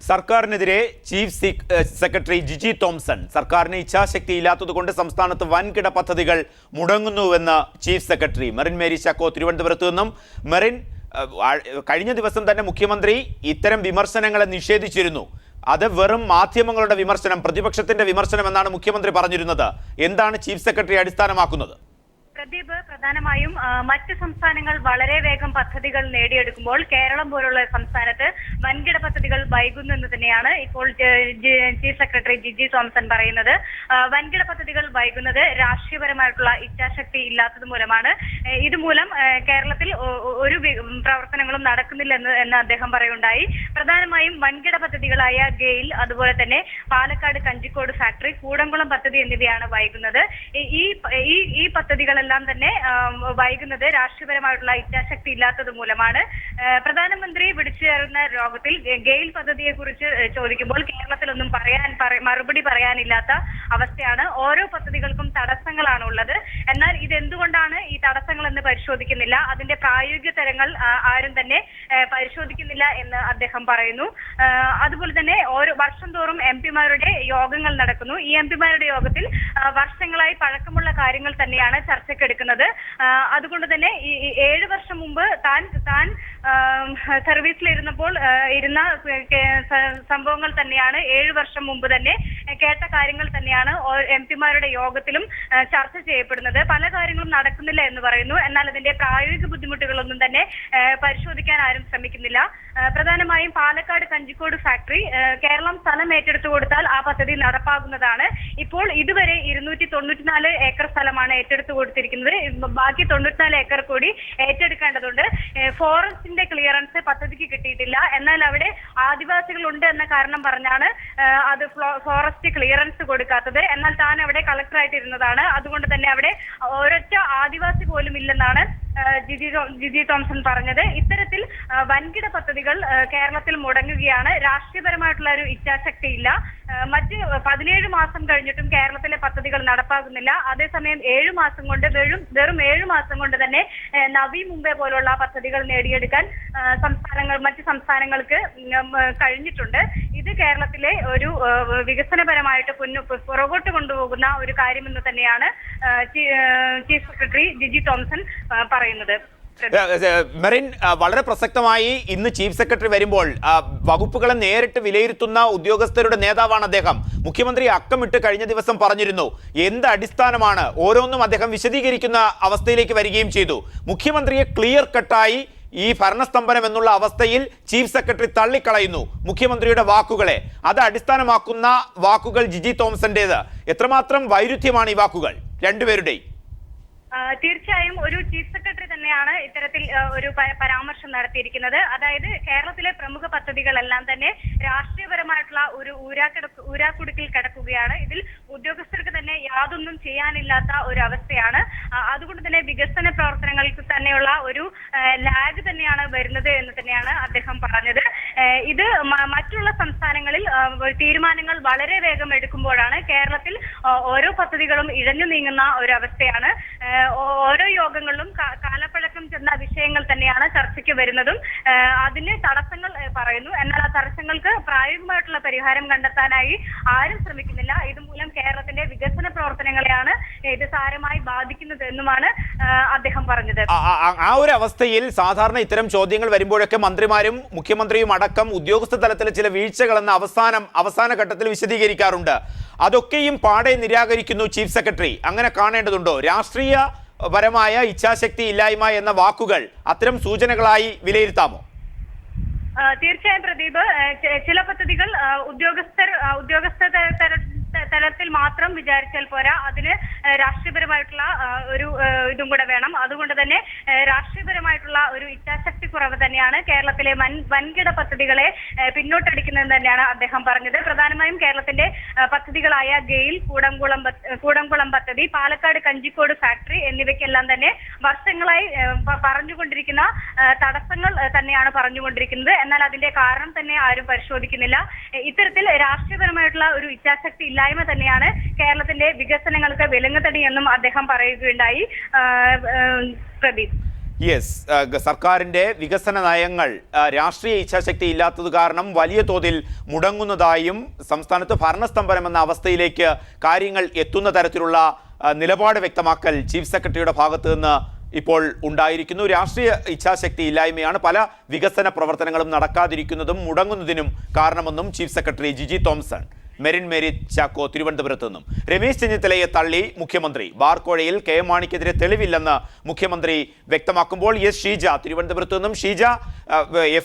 സർക്കാരിനെതിരെ chief secretary Jiji Thomson സർക്കാരിന് ഇച്ഛാശക്തി ഇല്ലാത്തതുകൊണ്ട് സംസ്ഥാനത്ത് വൻകിട പദ്ധതികൾ മുടങ്ങുന്നുവെന്ന് chief secretary Merin Mary Chacko തിരുവനന്തപുരത്ത് നിന്നും. മെറിൻ, കഴിഞ്ഞ ദിവസം തന്നെ മുഖ്യമന്ത്രി ഇത്തരം വിമർശനങ്ങളെ നിഷേധിച്ചിരുന്നു. അത് വെറും മാധ്യമങ്ങളുടെ വിമർശനം, പ്രതിപക്ഷത്തിന്റെ വിമർശനം എന്നാണ് മുഖ്യമന്ത്രി പറഞ്ഞിരുന്നത്. എന്താണ് ചീഫ് സെക്രട്ടറി അടിസ്ഥാനമാക്കുന്നത്? പ്രദീപ്, പ്രധാനമായും മറ്റ് സംസ്ഥാനങ്ങൾ വളരെ വേഗം പദ്ധതികൾ നേടിയെടുക്കുമ്പോൾ കേരളം പോലുള്ള സംസ്ഥാനത്ത് വൻകിട പദ്ധതികൾ വൈകുന്നു എന്ന് തന്നെയാണ് ഇപ്പോൾ ചീഫ് സെക്രട്ടറി ജിജി തോംസൺ പറയുന്നത്. വൻകിട പദ്ധതികൾ വൈകുന്നത് രാഷ്ട്രീയപരമായിട്ടുള്ള ഇച്ഛാശക്തി ഇല്ലാത്തത് മൂലമാണ്. ഇതുമൂലം കേരളത്തിൽ ഒരു പ്രവർത്തനങ്ങളും നടക്കുന്നില്ല എന്ന് അദ്ദേഹം പറയുണ്ടായി. പ്രധാനമായും വൻകിട പദ്ധതികളായ ഗെയിൽ, അതുപോലെ തന്നെ പാലക്കാട് കഞ്ചിക്കോട് ഫാക്ടറി, കൂടംകുളം പദ്ധതി എന്നിവയാണ് വൈകുന്നത്. ഈ പദ്ധതികളെല്ലാം തന്നെ വൈകുന്നത് രാഷ്ട്രീയപരമായിട്ടുള്ള ഇച്ഛാശക്തി ഇല്ലാത്തത് മൂലമാണ്. പ്രധാനമന്ത്രി വിളിച്ചു ചേർന്ന യോഗത്തിൽ ഗെയിൽ പദ്ധതിയെ കുറിച്ച് ചോദിക്കുമ്പോൾ കേരളത്തിലൊന്നും മറുപടി പറയാനില്ലാത്ത അവസ്ഥയാണ്. ഓരോ പദ്ധതികൾക്കും തടസ്സങ്ങളാണ് ഉള്ളത്. എന്നാൽ ഇതെന്തുകൊണ്ടാണ് ഈ തടസ്സങ്ങൾ എന്ന് പരിശോധിക്കുന്നില്ല, അതിന്റെ പ്രായോഗിക തലങ്ങൾ ആരും തന്നെ പരിശോധിക്കുന്നില്ല എന്ന് അദ്ദേഹം പറയുന്നു. അതുപോലെ തന്നെ ഓരോ വർഷം തോറും എംപിമാരുടെ യോഗങ്ങൾ നടക്കുന്നു. ഈ എംപിമാരുടെ യോഗത്തിൽ വർഷങ്ങളായി പഴക്കമുള്ള കാര്യങ്ങൾ തന്നെയാണ് ചർച്ചയ്ക്കെടുക്കുന്നത്. അതുകൊണ്ട് തന്നെ ഈ 7 വർഷം മുമ്പ് താൻ സർവീസിലിരുന്നപ്പോൾ ഇരുന്ന സംഭവങ്ങൾ തന്നെയാണ്, 7 വർഷം മുമ്പ് തന്നെ കേട്ട കാര്യങ്ങൾ തന്നെയാണ് എംപിമാരുടെ യോഗത്തിലും ചർച്ച ചെയ്യപ്പെടുന്നത്. പല കാര്യങ്ങളും നടക്കുന്നില്ല എന്ന് പറയുന്നു. എന്നാൽ അതിന്റെ പ്രായോഗിക ബുദ്ധിമുട്ടുകളൊന്നും തന്നെ പരിശോധിക്കാൻ ആരും ശ്രമിക്കുന്നില്ല. പ്രധാനമായും പാലക്കാട് കഞ്ചിക്കോട് ഫാക്ടറി കേരളം സ്ഥലം ഏറ്റെടുത്തു കൊടുത്താൽ ആ പദ്ധതി നടപ്പാകുന്നതാണ്. ഇപ്പോൾ ഇതുവരെ 294 ഏക്കർ സ്ഥലമാണ് ഏറ്റെടുത്തു കൊടുത്തിരിക്കുന്നത്. ബാക്കി 94 ഏക്കർ കൂടി ഏറ്റെടുക്കേണ്ടതുണ്ട്. ഫോറസ്റ്റിന്റെ ക്ലിയറൻസ് പദ്ധതിക്ക് കിട്ടിയിട്ടില്ല. എന്നാൽ അവിടെ ആദിവാസികൾ ഉണ്ട് എന്ന കാരണം പറഞ്ഞാണ് അത് ഫോറസ്റ്റ് ക്ലിയറൻസ് കൊടുക്കാത്തത്. എന്നാൽ താൻ അവിടെ കളക്ടറായിട്ട് ഇരുന്നതാണ്. അതുകൊണ്ട് തന്നെ അവിടെ ഒരൊറ്റ ആദിവാസി പോലും ഇല്ലെന്നാണ് ജിജി തോംസൺ പറഞ്ഞത്. ഇത്തരത്തിൽ വൻകിട പദ്ധതികൾ കേരളത്തിൽ മുടങ്ങുകയാണ്. രാഷ്ട്രീയപരമായിട്ടുള്ള ഒരു ഇച്ഛാശക്തി ഇല്ല. മറ്റ് 17 മാസം കഴിഞ്ഞിട്ടും കേരളത്തിലെ പദ്ധതികൾ നടപ്പാകുന്നില്ല. അതേസമയം 7 മാസം കൊണ്ട് വെറും 7 മാസം കൊണ്ട് തന്നെ നവി മുംബൈ പോലുള്ള പദ്ധതികൾ നേടിയെടുക്കാൻ മറ്റ് സംസ്ഥാനങ്ങൾക്ക് കഴിഞ്ഞിട്ടുണ്ട്. ഇത് കേരളത്തിലെ ഒരു വികസനപരമായിട്ട് പുറകോട്ട് കൊണ്ടുപോകുന്ന ഒരു കാര്യമെന്ന് തന്നെയാണ് ചീഫ് സെക്രട്ടറി ജിജി തോംസൺ പറയുന്നത്. മെറിൻ, വളരെ പ്രസക്തമായി ഇന്ന് ചീഫ് സെക്രട്ടറി വരുമ്പോൾ വകുപ്പുകളെ നേരിട്ട് വിലയിരുത്തുന്ന ഉദ്യോഗസ്ഥരുടെ നേതാവാണ് അദ്ദേഹം. മുഖ്യമന്ത്രി അക്കമിട്ട് കഴിഞ്ഞ ദിവസം പറഞ്ഞിരുന്നു. എന്ത് അടിസ്ഥാനമാണ് ഓരോന്നും അദ്ദേഹം വിശദീകരിക്കുന്ന അവസ്ഥയിലേക്ക് വരികയും ചെയ്തു. മുഖ്യമന്ത്രിയെ ക്ലിയർ കട്ടായി ഈ ഭരണസ്തംഭനം എന്നുള്ള അവസ്ഥയിൽ ചീഫ് സെക്രട്ടറി തള്ളിക്കളയുന്നു മുഖ്യമന്ത്രിയുടെ വാക്കുകളെ. അത് അടിസ്ഥാനമാക്കുന്ന വാക്കുകൾ ജിജി തോംസന്റേത്. എത്രമാത്രം വൈരുദ്ധ്യമാണ് ഈ വാക്കുകൾ രണ്ടുപേരുടെയും? തീർച്ചയായും ഒരു ചീഫ് സെക്രട്ടറി തന്നെയാണ് ഇത്തരത്തിൽ ഒരു പരാമർശം നടത്തിയിരിക്കുന്നത്. അതായത് കേരളത്തിലെ പ്രമുഖ പദ്ധതികളെല്ലാം തന്നെ രാഷ്ട്രീയപരമായിട്ടുള്ള ഒരു ഊരാക്കുടുക്കിൽ കിടക്കുകയാണ്. ഇതിൽ ഉദ്യോഗസ്ഥർക്ക് തന്നെ യാതൊന്നും ചെയ്യാനില്ലാത്ത ഒരു അവസ്ഥയാണ്. അതുകൊണ്ട് തന്നെ വികസന പ്രവർത്തനങ്ങൾക്ക് തന്നെയുള്ള ഒരു ലാഗ് തന്നെയാണ് വരുന്നത് എന്ന് തന്നെയാണ് അദ്ദേഹം പറഞ്ഞത്. ഇത് മറ്റുള്ള സംസ്ഥാനങ്ങളിൽ തീരുമാനങ്ങൾ വളരെ വേഗം എടുക്കുമ്പോഴാണ് കേരളത്തിൽ ഓരോ പദ്ധതികളും ഇഴഞ്ഞു നീങ്ങുന്ന ഒരു അവസ്ഥയാണ്. ഓരോ യോഗങ്ങളിലും കാലപ്പഴക്കം ചെന്ന വിഷയങ്ങൾ തന്നെയാണ് ചർച്ചയ്ക്ക് വരുന്നതും. അതിന് തടസ്സങ്ങൾ പറയുന്നു. എന്നാൽ ആ തടസ്സങ്ങൾക്ക് പ്രായോഗികമായിട്ടുള്ള പരിഹാരം കണ്ടെത്താനായി ആരും ശ്രമിക്കുന്നില്ല. ഇതുമൂലം കേരളത്തിന്റെ വികസന പ്രവർത്തനങ്ങളെയാണ് ഇത് സാരമായി ബാധിക്കുന്നത് എന്നുമാണ് അദ്ദേഹം പറഞ്ഞത്. ആ ഒരു അവസ്ഥയിൽ സാധാരണ ഇത്തരം ചോദ്യങ്ങൾ വരുമ്പോഴൊക്കെ മന്ത്രിമാരും മുഖ്യമന്ത്രിയും അടക്കം ഉദ്യോഗസ്ഥ തലത്തിലെ ചില വീഴ്ചകളെന്ന് അവസാന ഘട്ടത്തിൽ വിശദീകരിക്കാറുണ്ട്. അതൊക്കെയും പാടെ നിരാകരിക്കുന്നു ചീഫ് സെക്രട്ടറി. അങ്ങനെ കാണേണ്ടതുണ്ടോ? രാഷ്ട്രീയപരമായ ഇച്ഛാശക്തി ഇല്ലായ്മ എന്ന വാക്കുകൾ അത്തരം സൂചനകളായി വിലയിരുത്താമോ? തീർച്ചയായും പ്രദീപ്, ചില പദ്ധതികൾ ഉദ്യോഗസ്ഥ തലത്തിൽ മാത്രം വിചാരിച്ചാൽ പോരാ, അതിന് രാഷ്ട്രീയപരമായിട്ടുള്ള ഒരു ഇതും കൂടെ വേണം. അതുകൊണ്ട് തന്നെ രാഷ്ട്രീയപരമായിട്ടുള്ള ഒരു ഇച്ഛാശക്തി കുറവ് തന്നെയാണ് കേരളത്തിലെ വൻകിട പദ്ധതികളെ പിന്നോട്ടടിക്കുന്നതെന്ന് തന്നെയാണ് അദ്ദേഹം പറഞ്ഞത്. പ്രധാനമായും കേരളത്തിന്റെ പദ്ധതികളായ ഗെയിൽ, കൂടംകുളം പദ്ധതി, പാലക്കാട് കഞ്ചിക്കോട് ഫാക്ടറി എന്നിവയ്ക്കെല്ലാം തന്നെ വർഷങ്ങളായി പറഞ്ഞുകൊണ്ടിരിക്കുന്ന തടസ്സങ്ങൾ തന്നെയാണ് പറഞ്ഞുകൊണ്ടിരിക്കുന്നത്. എന്നാൽ അതിന്റെ കാരണം തന്നെ ആരും പരിശോധിക്കുന്നില്ല. ഇത്തരത്തിൽ രാഷ്ട്രീയപരമായിട്ടുള്ള ഒരു ഇച്ഛാശക്തി ഇല്ലായ്മ തന്നെയാണ് കേരളത്തിന്റെ വികസനങ്ങൾക്ക് വിലങ്ങുതടി എന്നും അദ്ദേഹം പറയുകയുണ്ടായി. പ്രദീപ്. യെസ്, സർക്കാരിൻ്റെ വികസന നയങ്ങൾ രാഷ്ട്രീയ ഇച്ഛാശക്തി ഇല്ലാത്തത് കാരണം വലിയ തോതിൽ മുടങ്ങുന്നതായും സംസ്ഥാനത്ത് ഭരണസ്തംഭനം എന്ന അവസ്ഥയിലേക്ക് കാര്യങ്ങൾ എത്തുന്ന തരത്തിലുള്ള നിലപാട് വ്യക്തമാക്കൽ ചീഫ് സെക്രട്ടറിയുടെ ഭാഗത്തു നിന്ന് ഇപ്പോൾ ഉണ്ടായിരിക്കുന്നു. രാഷ്ട്രീയ ഇച്ഛാശക്തി ഇല്ലായ്മയാണ് പല വികസന പ്രവർത്തനങ്ങളും നടക്കാതിരിക്കുന്നതും മുടങ്ങുന്നതിനും കാരണമെന്നും chief secretary Jiji Thomson Merin Mary Chacko തിരുവനന്തപുരത്ത് നിന്നും. രമേശ് ചെന്നിത്തലയെ തള്ളി മുഖ്യമന്ത്രി. ബാർക്കോഴയിൽ കെ എം മാണിക്കെതിരെ തെളിവില്ലെന്ന് മുഖ്യമന്ത്രി വ്യക്തമാക്കുമ്പോൾ എസ് ഷീജ തിരുവനന്തപുരത്ത് നിന്നും. ഷീജ,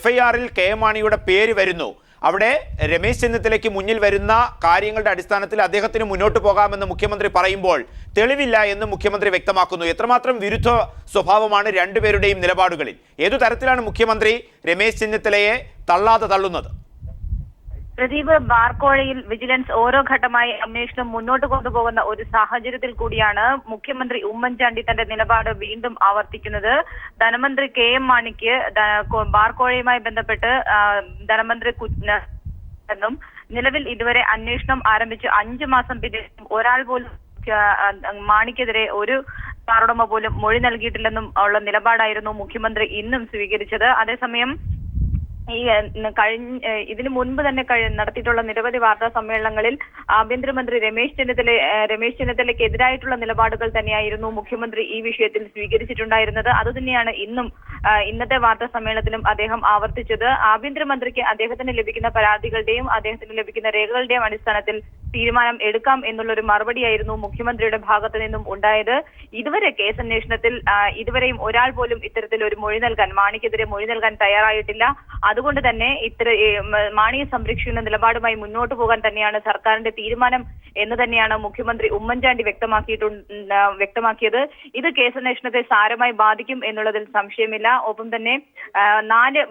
FIR-ൽ കെ എം മാണിയുടെ പേര് വരുന്നു. അവിടെ രമേശ് ചെന്നിത്തലയ്ക്ക് മുന്നിൽ വരുന്ന കാര്യങ്ങളുടെ അടിസ്ഥാനത്തിൽ അദ്ദേഹത്തിന് മുന്നോട്ട് പോകാമെന്ന് മുഖ്യമന്ത്രി പറയുമ്പോൾ തെളിവില്ല എന്ന് മുഖ്യമന്ത്രി വ്യക്തമാക്കുന്നു. എത്രമാത്രം വിരുദ്ധ സ്വഭാവമാണ് രണ്ടുപേരുടെയും നിലപാടുകളിൽ? ഏതു തരത്തിലാണ് മുഖ്യമന്ത്രി രമേശ് ചെന്നിത്തലയെ തള്ളുന്നത്? പ്രദീപ്, ബാർക്കോഴയിൽ വിജിലൻസ് ഓരോ ഘട്ടമായി അന്വേഷണം മുന്നോട്ട് കൊണ്ടുപോകുന്ന ഒരു സാഹചര്യത്തിൽ കൂടിയാണ് മുഖ്യമന്ത്രി ഉമ്മൻചാണ്ടി തന്റെ നിലപാട് വീണ്ടും ആവർത്തിക്കുന്നത്. ധനമന്ത്രി കെ എം മാണിക്ക് ബാർക്കോഴയുമായി ബന്ധപ്പെട്ട് ധനമന്ത്രി എന്നും നിലവിൽ ഇതുവരെ അന്വേഷണം ആരംഭിച്ച് 5 മാസം പിന്നിട്ടും ഒരാൾ പോലും മാണിക്കെതിരെ ഒരു കാറുടമ പോലും മൊഴി നൽകിയിട്ടില്ലെന്നും ഉള്ള നിലപാടായിരുന്നു മുഖ്യമന്ത്രി ഇന്നും സ്വീകരിച്ചത്. അതേസമയം ഇതിനു മുൻപ് തന്നെ നടത്തിയിട്ടുള്ള നിരവധി വാർത്താ സമ്മേളനങ്ങളിൽ ആഭ്യന്തരമന്ത്രി രമേശ് ചെന്നിത്തലയ്ക്ക് എതിരായിട്ടുള്ള നിലപാടുകൾ തന്നെയായിരുന്നു മുഖ്യമന്ത്രി ഈ വിഷയത്തിൽ സ്വീകരിച്ചിട്ടുണ്ടായിരുന്നത്. അതുതന്നെയാണ് ഇന്നത്തെ വാർത്താ സമ്മേളനത്തിലും അദ്ദേഹം ആവർത്തിച്ചത്. ആഭ്യന്തരമന്ത്രിക്ക് അദ്ദേഹത്തിന് ലഭിക്കുന്ന പരാതികളുടെയും അദ്ദേഹത്തിന് ലഭിക്കുന്ന രേഖകളുടെയും അടിസ്ഥാനത്തിൽ തീരുമാനം എടുക്കാം എന്നുള്ളൊരു മറുപടിയായിരുന്നു മുഖ്യമന്ത്രിയുടെ ഭാഗത്തു നിന്നും ഉണ്ടായത്. ഇതുവരെ കേസ് അന്വേഷണത്തിൽ ഇതുവരെയും ഒരാൾ പോലും ഇത്തരത്തിൽ ഒരു മാണിക്കെതിരെ മൊഴി നൽകാൻ തയ്യാറായിട്ടില്ല. അതുകൊണ്ട് തന്നെ മാണിയെ സംരക്ഷിക്കുന്ന നിലപാടുമായി മുന്നോട്ട് പോകാൻ തന്നെയാണ് സർക്കാരിന്റെ തീരുമാനം എന്ന് തന്നെയാണ് മുഖ്യമന്ത്രി ഉമ്മൻചാണ്ടി വ്യക്തമാക്കിയത്. ഇത് കേസന്വേഷണത്തെ സാരമായി ബാധിക്കും എന്നുള്ളതിൽ സംശയമില്ല. ഒപ്പം തന്നെ 4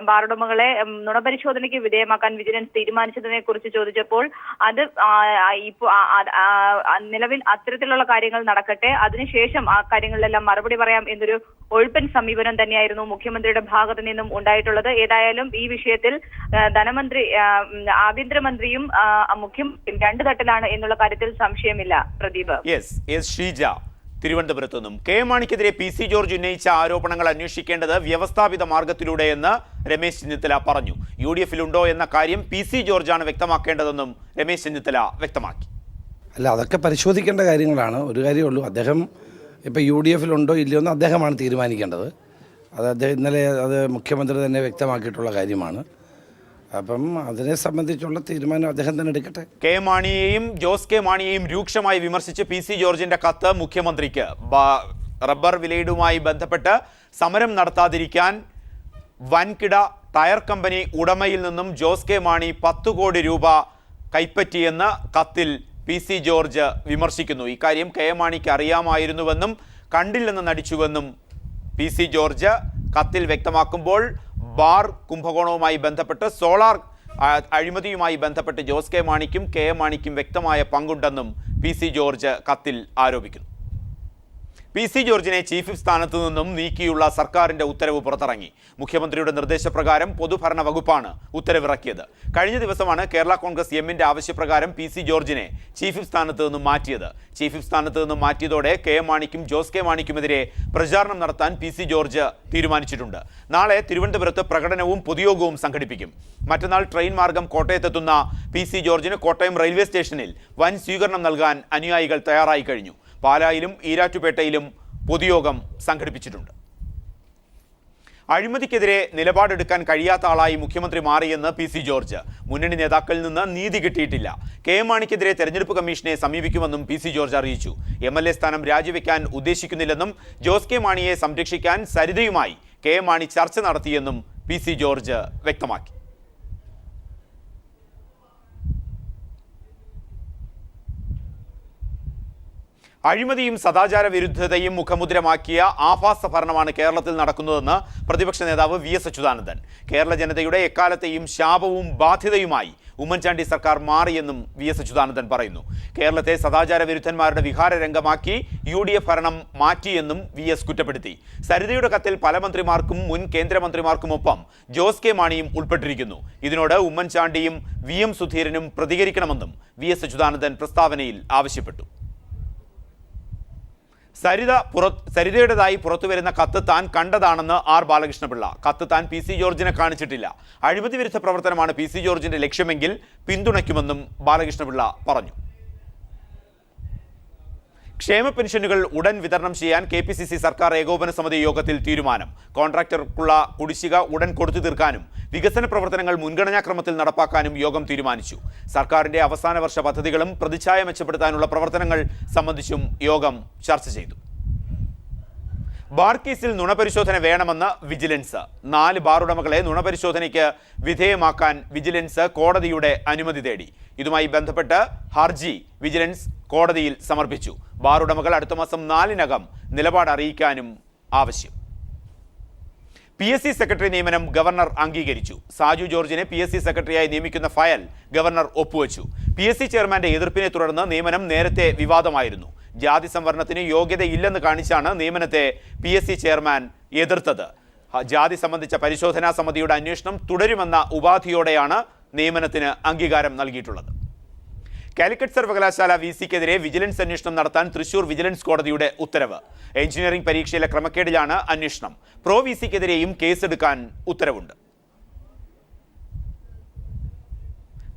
ബാറുടമകളെ നുണപരിശോധനയ്ക്ക് വിധേയമാക്കാൻ വിജിലൻസ് തീരുമാനിച്ചതിനെ കുറിച്ച് ചോദിച്ചപ്പോൾ അത് നിലവിൽ അത്തരത്തിലുള്ള കാര്യങ്ങൾ നടക്കട്ടെ, അതിനുശേഷം ആ കാര്യങ്ങളിലെല്ലാം മറുപടി പറയാം എന്നൊരു ഒഴുപ്പൻ സമീപനം തന്നെയായിരുന്നു മുഖ്യമന്ത്രിയുടെ ഭാഗത്തു നിന്നും ഉണ്ടായിട്ടുള്ളത്. ഏതായാലും ഈ വിഷയത്തിൽ ആഭ്യന്തരമന്ത്രിയും മുഖ്യമന്ത്രിയും 2 തട്ടിലാണ് എന്നുള്ള കാര്യത്തിൽ സംശയമില്ല. പ്രദീപ്. ഷീജ തിരുവനന്തപുരത്ത് നിന്നും. കെ എം മാണിക്കെതിരെ PC ജോർജ് ഉന്നയിച്ച ആരോപണങ്ങൾ അന്വേഷിക്കേണ്ടത് വ്യവസ്ഥാപിത മാർഗത്തിലൂടെയെന്ന് രമേശ് ചെന്നിത്തല പറഞ്ഞു. UDF-ലുണ്ടോ എന്ന കാര്യം PC ജോർജാണ് വ്യക്തമാക്കേണ്ടതെന്നും രമേശ് ചെന്നിത്തല വ്യക്തമാക്കി. അല്ല, അതൊക്കെ പരിശോധിക്കേണ്ട കാര്യങ്ങളാണ്. ഒരു കാര്യമുള്ളൂ, അദ്ദേഹം ഇപ്പോൾ UDF-ലുണ്ടോ ഇല്ലയോ എന്ന് അദ്ദേഹമാണ് തീരുമാനിക്കേണ്ടത്. അദ്ദേഹം ഇന്നലെ മുഖ്യമന്ത്രി തന്നെ വ്യക്തമാക്കിയിട്ടുള്ള കാര്യമാണ്. അപ്പം അതിനെ സംബന്ധിച്ചുള്ള തീരുമാനം അദ്ദേഹം തന്നെ എടുക്കട്ടെ. കെ മാണിയെയും ജോസ് കെ മാണിയെയും രൂക്ഷമായി വിമർശിച്ച് PC ജോർജിന്റെ കത്ത് മുഖ്യമന്ത്രിക്ക്. റബ്ബർ വിലയിടുമായി ബന്ധപ്പെട്ട് സമരം നടത്താതിരിക്കാൻ വൻകിട ടയർ കമ്പനി ഉടമയിൽ നിന്നും ജോസ് കെ മാണി 10 കോടി രൂപ കൈപ്പറ്റിയെന്ന് കത്തിൽ PC ജോർജ് വിമർശിക്കുന്നു. ഇക്കാര്യം കെ മാണിക്ക് അറിയാമായിരുന്നുവെന്നും കണ്ടില്ലെന്ന് നടിച്ചുവെന്നും PC ജോർജ് കത്തിൽ വ്യക്തമാക്കുമ്പോൾ ബാർ കുംഭകോണവുമായി ബന്ധപ്പെട്ട് സോളാർ അഴിമതിയുമായി ബന്ധപ്പെട്ട് ജോസ് കെ മാണിക്കും കെ എം മാണിക്കും വ്യക്തമായ പങ്കുണ്ടെന്നും PC ജോർജ് കത്തിൽ ആരോപിക്കുന്നു. PC ജോർജിനെ ചീഫ് വിപ്പ് സ്ഥാനത്ത് നിന്നും നീക്കിയുള്ള സർക്കാരിന്റെ ഉത്തരവ് പുറത്തിറങ്ങി. മുഖ്യമന്ത്രിയുടെ നിർദ്ദേശപ്രകാരം പൊതുഭരണ വകുപ്പാണ് ഉത്തരവിറക്കിയത്. കഴിഞ്ഞ ദിവസമാണ് കേരള കോൺഗ്രസ് എമ്മിന്റെ ആവശ്യപ്രകാരം PC ജോർജിനെ ചീഫ് വിപ്പ് സ്ഥാനത്ത് നിന്നും മാറ്റിയത്. ചീഫ് വിപ്പ് സ്ഥാനത്ത് നിന്നും മാറ്റിയതോടെ കെ എം മാണിക്കും ജോസ് കെ മാണിക്കുമെതിരെ പ്രചാരണം നടത്താൻ PC ജോർജ് തീരുമാനിച്ചിട്ടുണ്ട്. നാളെ തിരുവനന്തപുരത്ത് പ്രകടനവും പൊതുയോഗവും സംഘടിപ്പിക്കും. മറ്റന്നാൾ ട്രെയിൻ മാർഗം കോട്ടയത്തെത്തുന്ന PC ജോർജിന് കോട്ടയം റെയിൽവേ സ്റ്റേഷനിൽ വൻ സ്വീകരണം നൽകാൻ അനുയായികൾ തയ്യാറായി കഴിഞ്ഞു. പാലായിലും ഈരാറ്റുപേട്ടയിലും പൊതുയോഗം സംഘടിപ്പിച്ചിട്ടുണ്ട്. അഴിമതിക്കെതിരെ നിലപാടെടുക്കാൻ കഴിയാത്ത ആളായി മുഖ്യമന്ത്രി മാറിയെന്ന് PC ജോർജ്. മുന്നണി നേതാക്കളിൽ നിന്ന് നീതി കിട്ടിയിട്ടില്ല. കെ എം മാണിക്കെതിരെ തെരഞ്ഞെടുപ്പ് കമ്മീഷനെ സമീപിക്കുമെന്നും PC ജോർജ് അറിയിച്ചു. MLA സ്ഥാനം രാജിവെക്കാൻ ഉദ്ദേശിക്കുന്നില്ലെന്നും ജോസ് കെ മാണിയെ സംരക്ഷിക്കാൻ സരിതയുമായി കെ എം മാണി ചർച്ച നടത്തിയെന്നും PC ജോർജ് വ്യക്തമാക്കി. അഴിമതിയും സദാചാര വിരുദ്ധതയും മുഖമുദ്രമാക്കിയ ആഭാസ ഭരണമാണ് കേരളത്തിൽ നടക്കുന്നതെന്ന് പ്രതിപക്ഷ നേതാവ് VS അച്യുതാനന്ദൻ. കേരള ജനതയുടെ എക്കാലത്തെയും ശാപവും ബാധ്യതയുമായി ഉമ്മൻചാണ്ടി സർക്കാർ മാറിയെന്നും VS അച്യുതാനന്ദൻ പറയുന്നു. കേരളത്തെ സദാചാര വിരുദ്ധന്മാരുടെ വിഹാര രംഗമാക്കി UDF ഭരണം മാറ്റിയെന്നും VS കുറ്റപ്പെടുത്തി. സരിതയുടെ കത്തിൽ പല മന്ത്രിമാർക്കും മുൻ കേന്ദ്രമന്ത്രിമാർക്കുമൊപ്പം ജോസ് കെ മാണിയും ഉൾപ്പെട്ടിരിക്കുന്നു. ഇതിനോട് ഉമ്മൻചാണ്ടിയും VM സുധീരനും പ്രതികരിക്കണമെന്നും VS അച്യുതാനന്ദൻ പ്രസ്താവനയിൽ ആവശ്യപ്പെട്ടു. സരിതയുടേതായി പുറത്തുവരുന്ന കത്ത് താൻ കണ്ടതാണെന്ന് ആർ ബാലകൃഷ്ണപിള്ള. കത്ത് താൻ PC ജോർജിനെ കാണിച്ചിട്ടില്ല. അഴിമതി വിരുദ്ധ പ്രവർത്തനമാണ് PC ജോർജിന്റെ ലക്ഷ്യമെങ്കിൽ പിന്തുണയ്ക്കുമെന്നും ബാലകൃഷ്ണപിള്ള പറഞ്ഞു. ക്ഷേമ പെൻഷനുകൾ ഉടൻ വിതരണം ചെയ്യാൻ KPCC സർക്കാർ ഏകോപന സമിതി യോഗത്തിൽ തീരുമാനം. കോൺട്രാക്ടർക്കുള്ള കുടിശ്ശിക ഉടൻ കൊടുത്തു തീർക്കാനും വികസന പ്രവർത്തനങ്ങൾ മുൻഗണനാക്രമത്തിൽ നടപ്പാക്കാനും യോഗം തീരുമാനിച്ചു. സർക്കാരിന്റെ അവസാന വർഷ പദ്ധതികളും പ്രതിച്ഛായ മെച്ചപ്പെടുത്താനുള്ള പ്രവർത്തനങ്ങൾ സംബന്ധിച്ചും യോഗം ചർച്ച ചെയ്തു. ബാർ കേസിൽ നുണപരിശോധന വേണമെന്ന് വിജിലൻസ്. 4 ബാർ ഉടമകളെ നുണപരിശോധനയ്ക്ക് വിധേയമാക്കാൻ വിജിലൻസ് കോടതിയുടെ അനുമതി തേടി. ഇതുമായി ബന്ധപ്പെട്ട് ഹർജി വിജിലൻസ് കോടതിയിൽ സമർപ്പിച്ചു. ബാർ ഉടമകൾ അടുത്ത മാസം 4-നകം നിലപാട് അറിയിക്കാനും ആവശ്യം. PSC സെക്രട്ടറി നിയമനം ഗവർണർ അംഗീകരിച്ചു. സാജു ജോർജിനെ PSC സെക്രട്ടറിയായി നിയമിക്കുന്ന ഫയൽ ഗവർണർ ഒപ്പുവെച്ചു. PSC ചെയർമാന്റെ എതിർപ്പിനെ തുടർന്ന് നിയമനം നേരത്തെ വിവാദമായിരുന്നു. ജാതി സംവരണത്തിന് യോഗ്യതയില്ലെന്ന് കാണിച്ചാണ് നിയമനത്തെ PSC ചെയർമാൻ എതിർത്തത്. ജാതി സംബന്ധിച്ച പരിശോധനാ സമിതിയുടെ അന്വേഷണം തുടരുമെന്ന ഉപാധിയോടെയാണ് നിയമനത്തിന് അംഗീകാരം നൽകിയിട്ടുള്ളത്. കാലിക്കറ്റ് സർവകലാശാല VC-ക്കെതിരെ വിജിലൻസ് അന്വേഷണം നടത്താൻ തൃശൂർ വിജിലൻസ് കോടതിയുടെ ഉത്തരവ്. എഞ്ചിനീയറിംഗ് പരീക്ഷയിലെ ക്രമക്കേടിലാണ് അന്വേഷണം. പ്രോ VC-ക്കെതിരെയും കേസെടുക്കാൻ ഉത്തരവുണ്ട്.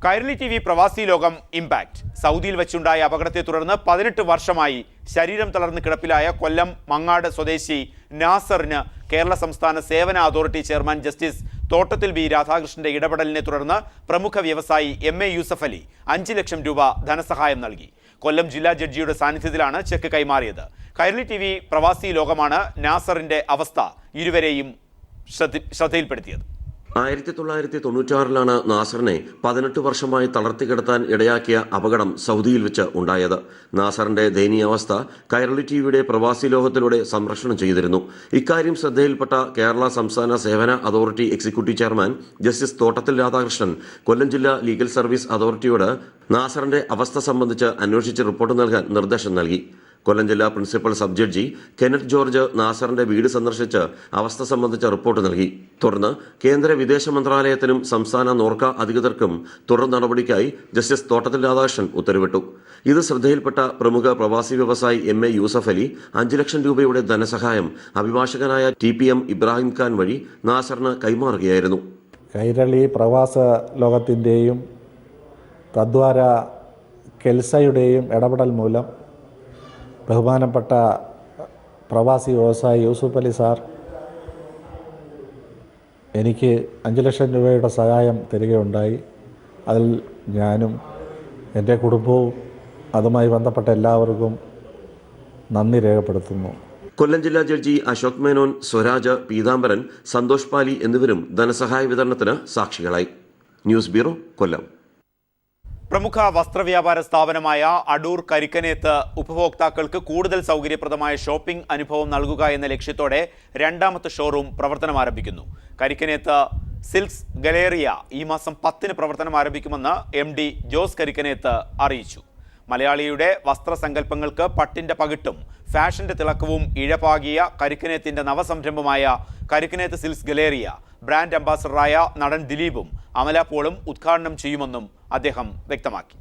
കൈരളി TV പ്രവാസി ലോകം ഇമ്പാക്ട്. സൗദിയിൽ വെച്ചുണ്ടായ അപകടത്തെ തുടർന്ന് 18 വർഷമായി ശരീരം തളർന്ന് കിടപ്പിലായ കൊല്ലം മങ്ങാട് സ്വദേശി നാസറിന് കേരള സംസ്ഥാന സേവന അതോറിറ്റി ചെയർമാൻ ജസ്റ്റിസ് തോട്ടത്തിൽ B രാധാകൃഷ്ണന്റെ ഇടപെടലിനെ തുടർന്ന് പ്രമുഖ വ്യവസായി MA യൂസഫ് അലി 5 ലക്ഷം രൂപ ധനസഹായം നൽകി. കൊല്ലം ജില്ലാ ജഡ്ജിയുടെ സാന്നിധ്യത്തിലാണ് ചെക്ക് കൈമാറിയത്. കൈരളി TV പ്രവാസി ലോകമാണ് നാസറിന്റെ അവസ്ഥ ഇരുവരെയും ശ്രദ്ധയിൽപ്പെടുത്തിയത്. 1996-ലാണ് നാസറിനെ 18 വർഷമായി തളർത്തിക്കിടത്താൻ ഇടയാക്കിയ അപകടം സൗദിയിൽ വെച്ച് ഉണ്ടായത്. നാസറിന്റെ ദയനീയാവസ്ഥ കൈരളി TVയുടെ പ്രവാസി ലോകത്തിലൂടെ സംപ്രേഷണം ചെയ്തിരുന്നു. ഇക്കാര്യം ശ്രദ്ധയിൽപ്പെട്ട കേരള സംസ്ഥാന സേവന അതോറിറ്റി എക്സിക്യൂട്ടീവ് ചെയർമാൻ ജസ്റ്റിസ് തോട്ടത്തിൽ രാധാകൃഷ്ണൻ കൊല്ലം ജില്ലാ ലീഗൽ സർവീസ് അതോറിറ്റിയോട് നാസറിന്റെ അവസ്ഥ സംബന്ധിച്ച് അന്വേഷിച്ച് റിപ്പോർട്ട് നൽകാൻ നിർദ്ദേശം നൽകി. കൊല്ലം ജില്ലാ പ്രിൻസിപ്പൽ സബ് ജഡ്ജി കെനറ്റ് ജോർജ് നാസറിന്റെ വീട് സന്ദർശിച്ച് അവസ്ഥ സംബന്ധിച്ച റിപ്പോർട്ട് നൽകി. തുടർന്ന് കേന്ദ്ര വിദേശ മന്ത്രാലയത്തിനും സംസ്ഥാന നോർക്ക അധികൃതർക്കും തുടർ നടപടിക്കായി ജസ്റ്റിസ് തോട്ടത്തിൽ രാധാകൃഷ്ണൻ ഉത്തരവിട്ടു. ഇത് ശ്രദ്ധയിൽപ്പെട്ട പ്രമുഖ പ്രവാസി വ്യവസായി MA യൂസഫ് അലി 5 ലക്ഷം രൂപയുടെ ധനസഹായം അഭിഭാഷകനായ TPM ഇബ്രാഹിം ഖാൻ വഴി നാസറിന് കൈമാറുകയായിരുന്നു. കൈരളി പ്രവാസ ലോകത്തിൻ്റെയും തദ്വാര കെൽസയുടെയും ഇടപെടൽ മൂലം ബഹുമാനപ്പെട്ട പ്രവാസി വ്യവസായി യൂസുഫ് അലി സാർ എനിക്ക് 5 ലക്ഷം രൂപയുടെ സഹായം തരികയുണ്ടായി. അതിൽ ഞാനും എൻ്റെ കുടുംബവും അതുമായി ബന്ധപ്പെട്ട എല്ലാവർക്കും നന്ദി രേഖപ്പെടുത്തുന്നു. കൊല്ലം ജില്ലാ ജഡ്ജി അശോക് മേനോൻ, സ്വരാജ്, പീതാംബരൻ, സന്തോഷ് പാലി എന്നിവരും ധനസഹായ വിതരണത്തിന് സാക്ഷികളായി. ന്യൂസ് ബ്യൂറോ, കൊല്ലം. പ്രമുഖ വസ്ത്രവ്യാപാര സ്ഥാപനമായ അടൂർ കരിക്കനേത്ത് ഉപഭോക്താക്കൾക്ക് കൂടുതൽ സൗകര്യപ്രദമായ ഷോപ്പിംഗ് അനുഭവം നൽകുക എന്ന ലക്ഷ്യത്തോടെ 2ാമത്തെ ഷോറൂം പ്രവർത്തനം ആരംഭിക്കുന്നു. കരിക്കനേത്ത് സിൽക്സ് ഗലേറിയ ഈ മാസം 10-ന് പ്രവർത്തനം ആരംഭിക്കുമെന്ന് MD ജോസ് കരിക്കനേത്ത് അറിയിച്ചു. മലയാളിയുടെ വസ്ത്രസങ്കല്പങ്ങൾക്ക് പട്ടിന്റെ പകിട്ടും ഫാഷന്റെ തിളക്കവും ഇഴപാകിയ കരിക്കനേത്തിന്റെ നവസംരംഭമായ കരിക്കനേത്ത് സിൽക്സ് ഗലേറിയ ബ്രാൻഡ് അംബാസഡറായ നടൻ ദിലീപും അമല പോളും ഉദ്ഘാടനം ചെയ്യുമെന്നും അദ്ദേഹം വ്യക്തമാക്കി.